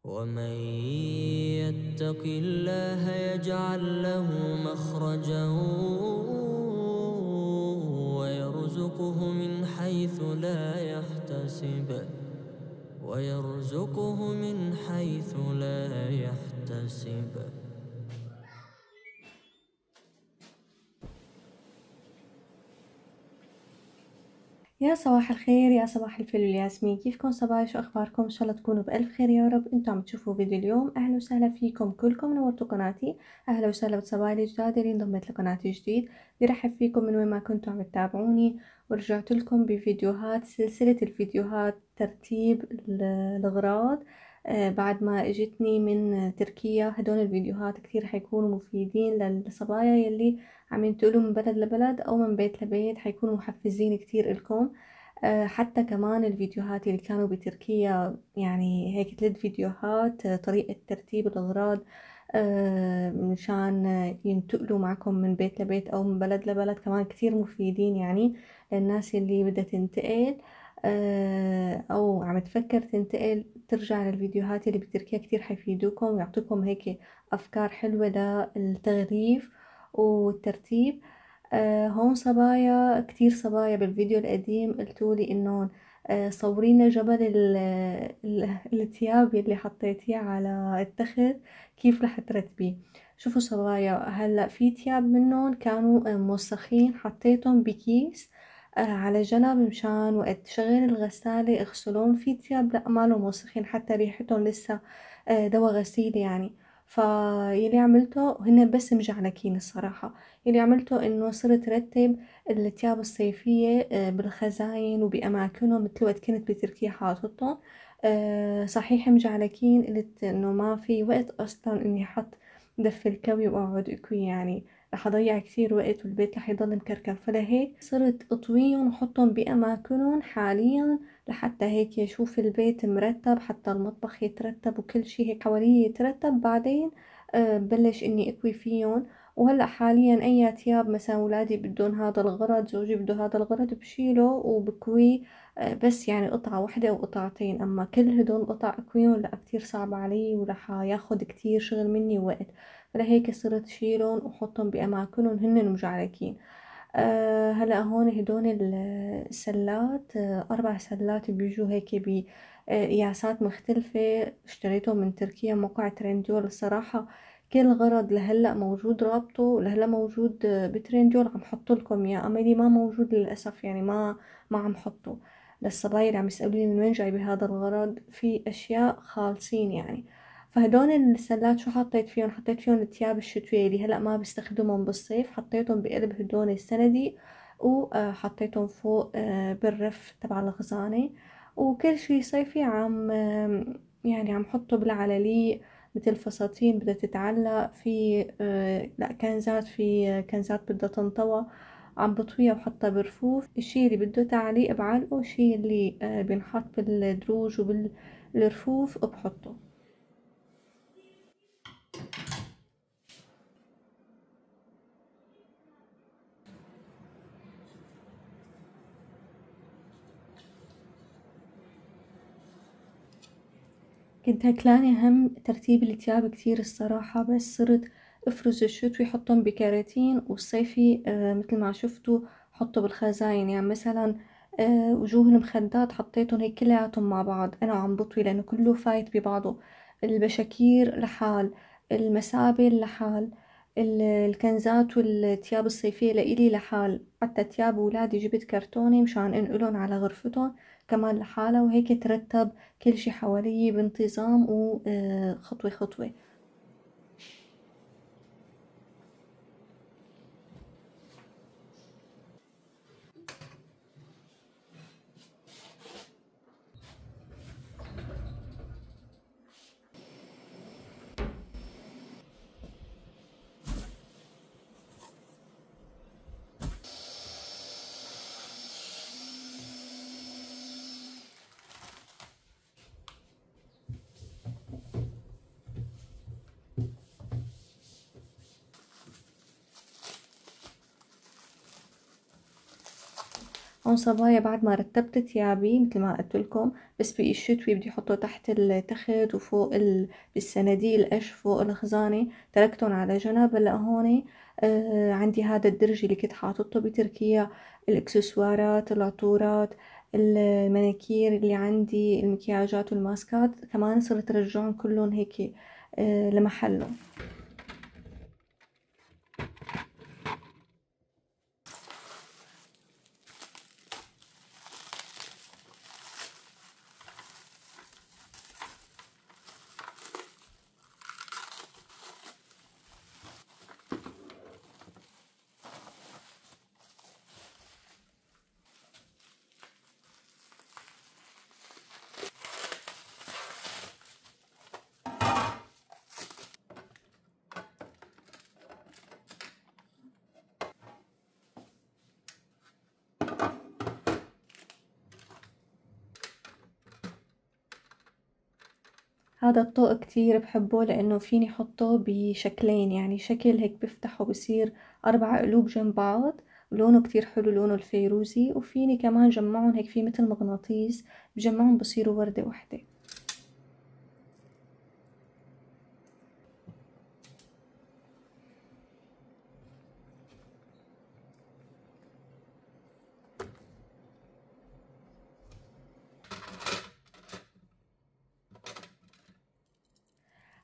ومن يتق الله يجعل له مخرجا ويرزقه من حيث لا يحتسب يا صباح الخير، يا صباح الفل والياسمين. كيفكم صبايا؟ شو اخباركم؟ ان شاء الله تكونوا بالف خير يا رب. انتم عم تشوفوا فيديو اليوم. اهلا وسهلا فيكم كلكم، نورتوا قناتي. اهلا وسهلا بصبايا الجداد اللي انضمت لقناتي جديد. برحب فيكم من وين ما كنتوا عم تتابعوني، ورجعت لكم بفيديوهات، سلسلة الفيديوهات ترتيب الأغراض. بعد ما اجتني من تركيا. هدول الفيديوهات كثير حيكونوا مفيدين للصبايا يلي عم ينتقلوا من بلد لبلد أو من بيت لبيت، حيكونوا محفزين كتير إلكم. حتى كمان الفيديوهات اللي كانوا بتركيا، يعني هيك 3 فيديوهات، طريقة ترتيب الأغراض مشان ينتقلوا معكم من بيت لبيت أو من بلد لبلد، كمان كتير مفيدين يعني للناس اللي بدها تنتقل أو عم تفكر تنتقل. ترجع للفيديوهات اللي بتركيا، كتير حيفيدوكم ويعطوكم هيك أفكار حلوة للتغليف والترتيب. هون صبايا، كتير صبايا بالفيديو القديم قلتولي انه صورينا جبل التياب اللي حطيتيه على التخت، كيف رح ترتبيه. شوفوا صبايا، هلا في تياب منهم كانوا موسخين، حطيتهم بكيس على جنب مشان وقت تشغل الغسالة اغسلون. في تياب لا مالهم موسخين، حتى ريحتهم لسه دوا غسيل يعني. فيلي عملته هن بس مجعلكين الصراحة. اللي عملته انه صرت رتب الثياب الصيفية بالخزاين وبأماكنهم مثل وقت كنت بتركيا حاطتهم. صحيح مجعلكين، قلت انه ما في وقت اصلا اني احط دف الكوي واقعد اكوي، يعني رح اضيع كثير وقت والبيت رح يضل مكركب. فلهيك صرت اطويهم وحطهم بأماكنهم حاليا، لحتى هيك يشوف البيت مرتب، حتى المطبخ يترتب وكل شي هيك حواليه يترتب. بعدين بلش اني اكوي فيهم. وهلا حاليا اي تياب مثلا ولادي بدهم هذا الغرض، زوجي بده هذا الغرض، بشيله وبكويه. بس يعني قطعة واحدة او قطعتين، اما كل هدول القطع اكويهم لا، كتير صعب علي ورح ياخد كتير شغل مني ووقت. فلهيك صرت شيلهم وحطهم باماكنهم هن مجعلكين. هلا هون هدول السلات، 4 سلات بيجوا هيك بقياسات مختلفة. اشتريتهم من تركيا، موقع ترنديول الصراحة. كل غرض لهلا موجود رابطه، لهلا موجود بترنديول. عم حط لكم يا املي، ما موجود للاسف يعني، ما عم حطه. للصبايا اللي عم يسألوني من وين جايبة هذا الغرض، في اشياء خالصين يعني. فهدول السلات شو حطيت فيهم؟ حطيت فيهم الثياب الشتوية اللي هلأ ما بستخدمهم بالصيف، حطيتهم بقلب هدول السندي، وحطيتهم فوق بالرف تبع الخزانة. وكل شي صيفي عم يعني عم حطه بالعلاليق، مثل فساتين بدها تتعلق في لا كنزات، في كنزات بدها تنطوى، عم بطويها وحطها برفوف. الشي اللي بده تعليق بعلقه، الشي اللي بنحط بالدروج وبالرفوف بحطه. كنت هكلاني هم ترتيب التياب كتير الصراحة، بس صرت افرز الشتوي حطهم بكراتين، والصيفي مثل ما شفتوا حطه بالخزاين. يعني مثلا وجوه المخدات حطيتهم هيك كلياتهم مع بعض انا وعم بطوي، لانه كله فايت ببعضه. البشاكير لحال، المسابل لحال، الكنزات والتياب الصيفية لإلي لحال، حتى تياب ولادي جبت كرتونة مشان انقلهم على غرفتهم كمان لحالها. وهيك ترتب كل شي حوالي بانتظام وخطوة خطوة. هون صبايا بعد ما رتبت تيابي مثل ما قلت لكم، بس بقي الشتوي بدي احطه تحت التخت وفوق بالصناديق القش فوق الخزانة، تركتهم على جنب. هلا هون عندي هذا الدرج اللي كنت حاطته بتركيا، الاكسسوارات، العطورات، المناكير اللي عندي، المكياجات والماسكات كمان صرت ارجعهم كلهم هيك لمحلهم. هذا الطوق كتير بحبه لأنه فيني حطه بشكلين، يعني شكل هيك بفتحه بصير 4 قلوب جنب بعض، لونه كتير حلو، لونه الفيروزي، وفيني كمان جمعهم هيك في مثل مغناطيس بجمعهم بصيروا وردة وحدة.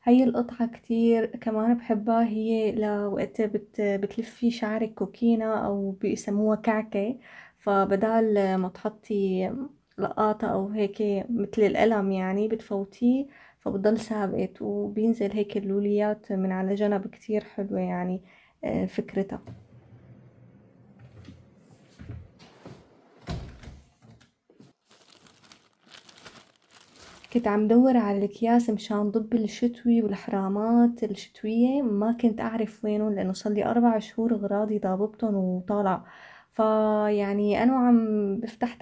هاي القطعة كتير كمان بحبها، هي لوقت بتلفي شعرك كوكينة أو بيسموها كعكة، فبدال ما تحطي لقاطة أو هيك مثل القلم يعني بتفوتيه فبضل ثابت وبينزل هيك اللوليات من على جنب، كتير حلوة يعني فكرتها. كنت عم دور على الأكياس مشان ضب الشتوي والحرامات الشتوية، ما كنت أعرف وينهم لأنه صار لي 4 شهور أغراضي ضاببتهم وطالعة. فيعني أنا وعم بفتح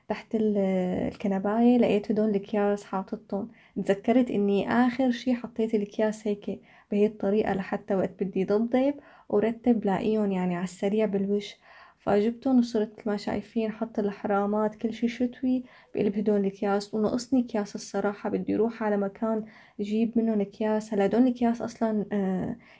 تحت الكنباية لقيت هدول الأكياس حاططهم، تذكرت إني آخر شي حطيت الأكياس هيك بهي الطريقة لحتى وقت بدي ضبضب ورتب لاقيهم يعني على السريع بالوش. فجبتهم وصرت ما شايفين حط الحرامات كل شي شتوي بقلب هدول الأكياس، وناقصني أكياس الصراحة، بدي أروح على مكان أجيب منهم أكياس. هلا هدول الأكياس أصلا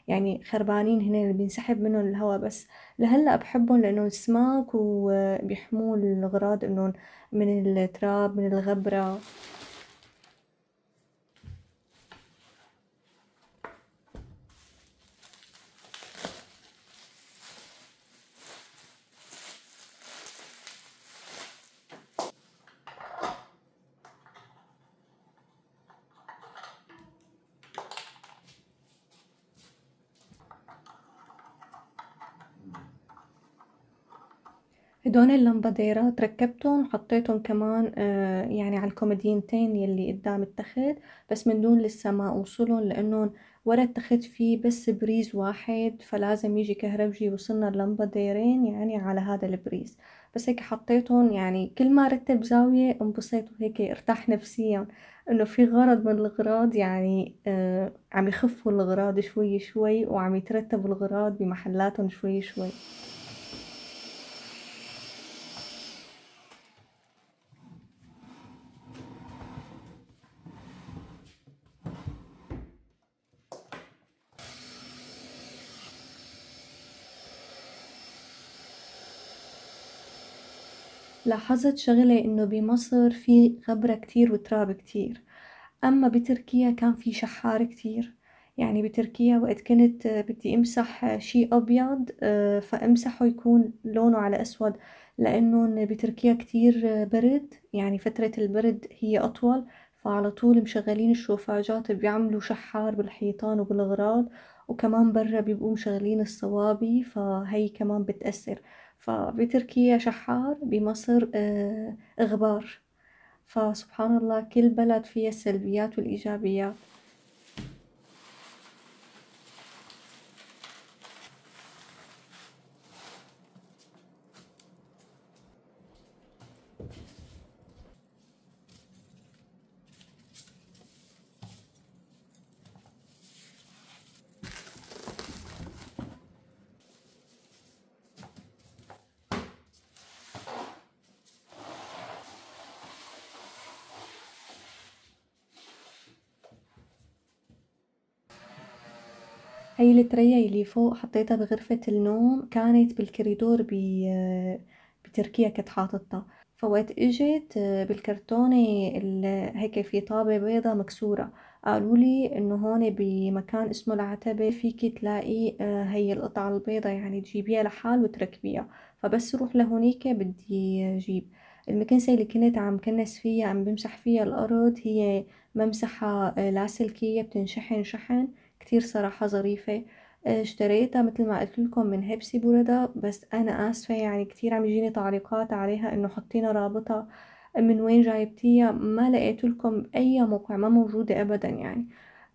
يعني خربانين هنا بينسحب منهم الهواء، بس لهلا بحبهم لأنهم سماك وبيحموا الأغراض إنهم من التراب من الغبرة. هدول اللمباديرات ركبتهم وحطيتهم كمان يعني على الكومودينتين يلي قدام التخت، بس من دون لسه ما اوصلهم لانهم ورا التخت فيه بس بريز واحد، فلازم يجي كهربجي يوصلنا اللمباديرين يعني على هذا البريز. بس هيك حطيتهم، يعني كل ما رتب زاوية انبسط وهيك ارتاح نفسيا انه في غرض من الاغراض، يعني عم يخفوا الاغراض شوي شوي وعم يترتبوا الاغراض بمحلاتهم شوي شوي. لاحظت شغلة إنه بمصر في غبرة كتير وتراب كتير، أما بتركيا كان في شحار كتير. يعني بتركيا وقت كنت بدي امسح شي أبيض فامسحه يكون لونه على أسود، لأنه بتركيا كتير برد، يعني فترة البرد هي أطول، فعلى طول مشغلين الشوفاجات بيعملوا شحار بالحيطان وبالأغراض، وكمان برا بيبقوا مشغلين الصوابي فهي كمان بتأثر. فبتركيا شحار، بمصر غبار. فسبحان الله كل بلد فيها السلبيات والإيجابيات. هي التريا اللي فوق حطيتها بغرفة النوم، كانت بالكريدور بتركيا كنت حاطتها. فوقت اجت بالكرتونة هيك في طابة بيضة مكسورة، قالوا لي انه هون بمكان اسمه العتبة فيكي تلاقي هي القطعة البيضة، يعني تجيبيها لحال وتركبيها. فبس روح لهونيك بدي اجيب المكنسة اللي كنت عم كنس فيها، عم بمسح فيها الأرض. هي ممسحة لاسلكية بتنشحن شحن كتير صراحة ظريفة. اشتريتها مثل ما قلت لكم من هيبسي بوردة، بس أنا آسفة يعني كتير عم يجيني تعليقات عليها إنه حطينا رابطها من وين جايبتيها. ما لقيت لكم أي موقع، ما موجودة أبدا يعني.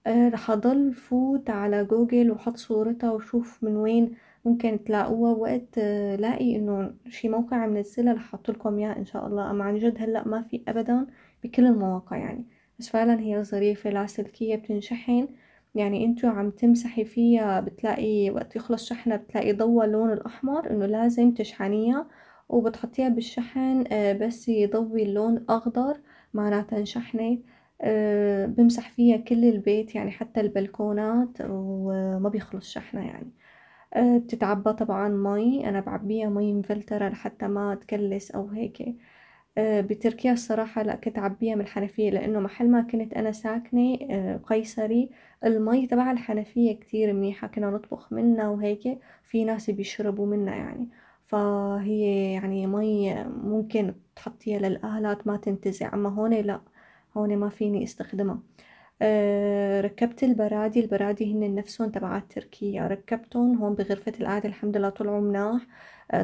رح أضل فوت على جوجل وحط صورتها وشوف من وين ممكن تلاقوها. وقت لاقي إنه شي موقع منزلها رح أحط لكم إياه إن شاء الله. أما عن جد هلأ ما في أبدا بكل المواقع يعني. بس فعلا هي ظريفة، لاسلكية بتنشحن، يعني انتو عم تمسحي فيها بتلاقي وقت يخلص شحنها بتلاقي ضوى اللون الأحمر إنه لازم تشحنيها، وبتحطيها بالشحن بس يضوي اللون أخضر معناتها انشحنت. بمسح فيها كل البيت يعني حتى البلكونات وما بيخلص شحنها يعني. بتتعبى طبعا مي، أنا بعبيها مي مفلترة لحتى ما تكلس أو هيك. بتركيا الصراحة لا، كنت عبيها من الحنفية لأنه محل ما كنت أنا ساكنة قيصري، المي تبع الحنفية كتير منيحة، كنا نطبخ منها وهيك، في ناس بيشربوا منها يعني. فهي يعني مي ممكن تحطيها للآلات ما تنتزع. أما هون لا، هون ما فيني استخدمها. ركبت البرادي هن نفسهم تبعات تركيا، ركبتهم هون بغرفة القعدة الحمد لله طلعوا مناح.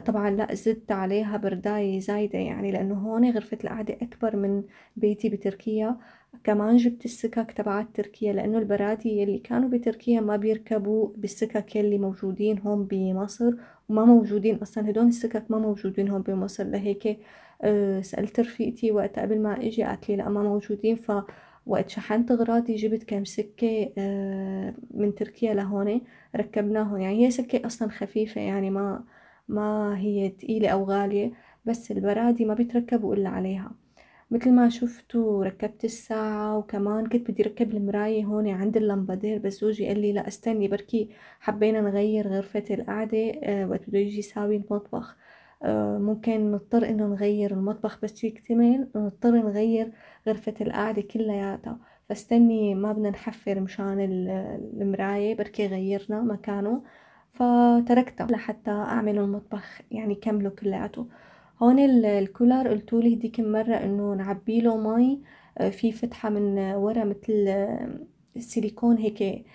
طبعا لا، زدت عليها برداية زايدة يعني لأنه هون غرفة القعدة أكبر من بيتي بتركيا. كمان جبت السكك تبعات تركيا لأنه البرادي اللي كانوا بتركيا ما بيركبوا بالسكك اللي موجودين هون بمصر، وما موجودين أصلا هدول السكك ما موجودين هون بمصر. لهيك سألت رفيقتي وقت قبل ما اجي قالت لي لا ما موجودين. وقت شحنت أغراضي جبت كم سكة من تركيا لهون ركبناهم. يعني هي سكة أصلا خفيفة يعني ما هي تقيلة أو غالية، بس البرادي ما بيتركبوا إلا عليها. مثل ما شفتوا ركبت الساعة، وكمان كنت بدي ركب المراية هون عند اللمبادير، بس زوجي قال لي لا استني بركي حبينا نغير غرفة القعدة وقت بده يجي يساوي المطبخ. ممكن نضطر إنه نغير المطبخ بس يكتمل، نضطر نغير غرفة القعدة كلياتها. فاستني ما بدنا نحفر مشان المراية، بركي غيرنا مكانه. فتركتها لحتى أعمل المطبخ يعني كمله كلياته. هون الكولر قلتولي هديك المرة إنه نعبيله مي في فتحة من ورا مثل السيليكون هيك،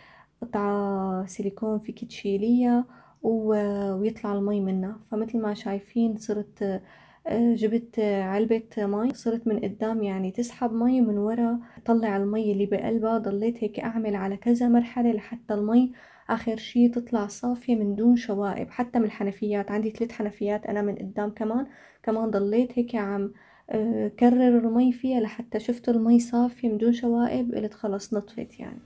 قطعة سيليكون فيك تشيليها ويطلع المي منها. فمثل ما شايفين صرت جبت علبة مي، صرت من قدام يعني تسحب مي، ومن ورا تطلع المي اللي بقلبها. ضليت هيك أعمل على كذا مرحلة لحتى المي آخر شي تطلع صافية من دون شوائب. حتى من الحنفيات عندي 3 حنفيات أنا من قدام كمان ضليت هيك عم كرر المي فيها لحتى شفت المي صافية من دون شوائب، قلت خلص نطفت يعني.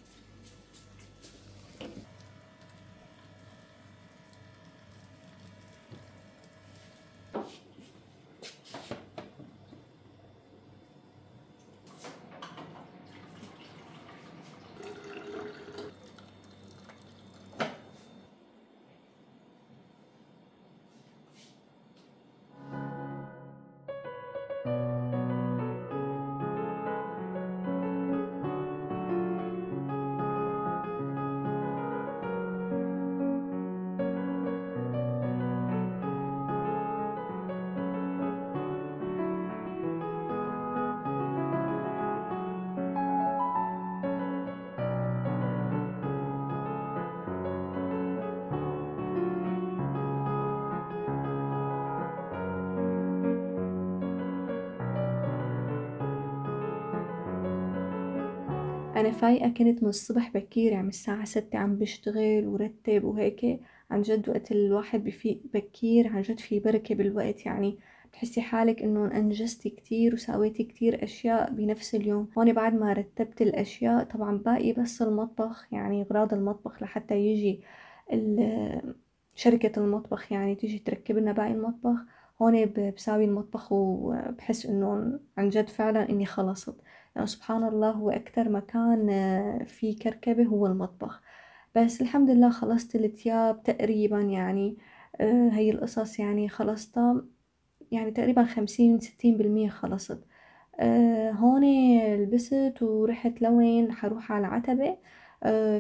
أنا فايقة كنت من الصبح بكير، يعني من الساعة 6 عم بشتغل ورتب وهيك. عن جد وقت الواحد بفيق بكير عن جد في بركة بالوقت، يعني بتحسي حالك إنه أنجزتي كتير وسويتي كتير أشياء بنفس اليوم. هون بعد ما رتبت الأشياء طبعا باقي بس المطبخ، يعني أغراض المطبخ لحتى يجي شركة المطبخ يعني تيجي تركب لنا باقي المطبخ. هون بساوي المطبخ وبحس إنه عن جد فعلا إني خلصت. يعني سبحان الله هو أكتر مكان فيه كركبة هو المطبخ. بس الحمد لله خلصت التياب تقريبا يعني. هي القصص يعني خلصتها يعني تقريبا 50-60% خلصت. هون لبست ورحت لوين حروح على العتبة.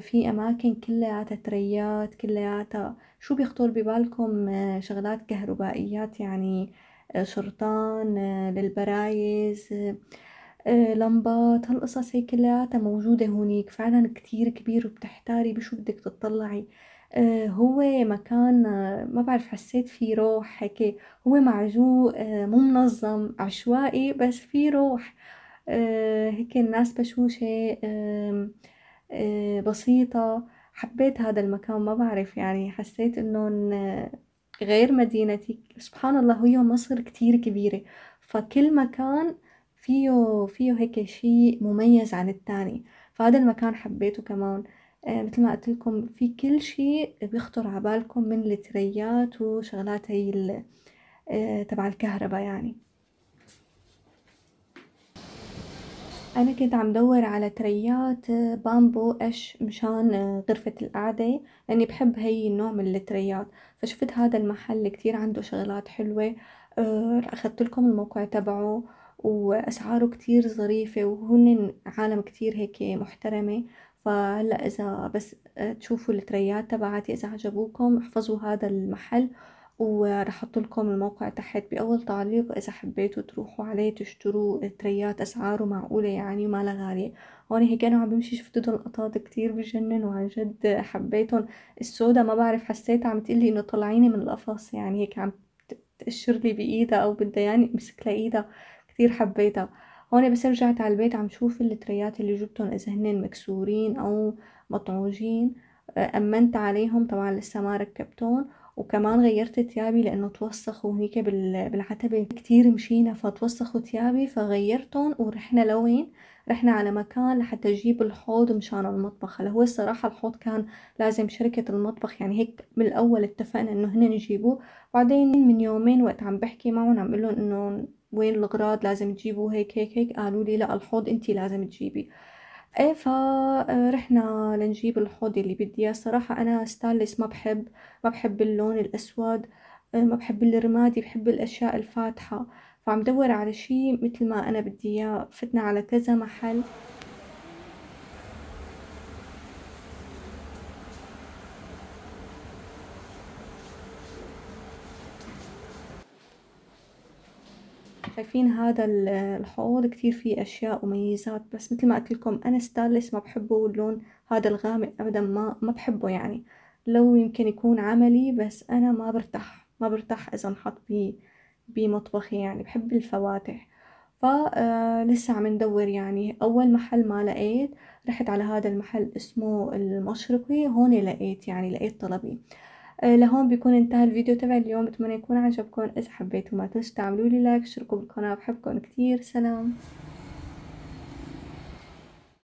في أماكن كلياتها تريات كلياتها شو بيخطر ببالكم، شغلات كهربائيات يعني، شرطان، للبرايز، لمبات، هالقصص هي كلياتها موجودة هونيك فعلا كتير كبير وبتحتاري بشو بدك تطلعي. هو مكان، ما بعرف حسيت فيه روح هيك. هو معجون، مو منظم عشوائي بس فيه روح. هيك الناس بشوشة، بسيطة. حبيت هذا المكان، ما بعرف يعني حسيت انه غير مدينتي. سبحان الله هي مصر كتير كبيرة، فكل مكان فيه هيك شيء مميز عن التاني. فهذا المكان حبيته كمان. مثل ما قلت لكم في كل شيء بيخطر على بالكم من التريات وشغلات هي تبع الكهرباء يعني. أنا كنت عم دور على تريات بامبو قش مشان غرفة القعدة، لأني بحب هي النوع من التريات. فشفت هذا المحل كتير عنده شغلات حلوة. أخذت لكم الموقع تبعه، وأسعاره كتير ظريفة، وهن عالم كتير هيك محترمة. فهلا إذا بس تشوفوا التريات تبعتي إذا عجبوكم احفظوا هذا المحل، وراح احط لكم الموقع تحت بأول تعليق إذا حبيتوا تروحوا عليه تشتروا تريات. أسعاره معقولة يعني وما لها غالية. هون هيك أنا عم بمشي شفت دول قطاط كتير بجنن وعن جد حبيتهم. السودا ما بعرف حسيتها عم تقلي إنه طلعيني من القفص يعني، هيك عم تقشر لي بإيدها أو بدها يعني امسك لها إيدها. كتير حبيتها. هون بس رجعت على البيت عم شوف التريات اللي جبتهم إذا هن مكسورين أو مطعوجين. أمنت عليهم طبعا لسه ما ركبتهم. وكمان غيرت تيابي لأنه توسخوا هيك بالعتبة كتير مشينا فتوسخوا تيابي فغيرتهم. ورحنا لوين؟ رحنا على مكان لحتى نجيب الحوض مشان المطبخ. هلا هو الصراحة الحوض كان لازم شركة المطبخ يعني، هيك من الأول اتفقنا إنه هن يجيبوه. بعدين من يومين وقت عم بحكي معهم عم بقول إنه وين الأغراض لازم تجيبوا هيك هيك هيك، قالوا لي لا الحوض انتي لازم تجيبي. ايه فرحنا لنجيب الحوض اللي بدي اياه. صراحة انا ستانلس ما بحب اللون الاسود. ما بحب الرمادي، بحب الاشياء الفاتحة. فعم دور على شي مثل ما انا بدي اياه. فتنا على كذا محل. شايفين هذا الحوض كتير فيه اشياء وميزات، بس مثل ما قلت لكم انا ستانلس ما بحبه اللون هذا الغامق ابدا، ما بحبه يعني. لو يمكن يكون عملي بس انا ما برتاح اذا انحط بمطبخي يعني. بحب الفواتح. فلسه عم ندور يعني. أول محل ما لقيت رحت على هذا المحل اسمه المشرقي. هون لقيت طلبي. لهون بيكون انتهى الفيديو تبع اليوم. بتمنى يكون عجبكم. إذا حبيتوا ما تنسوا تعملوا لي لايك، اشتركوا بالقناة. بحبكم كتير. سلام.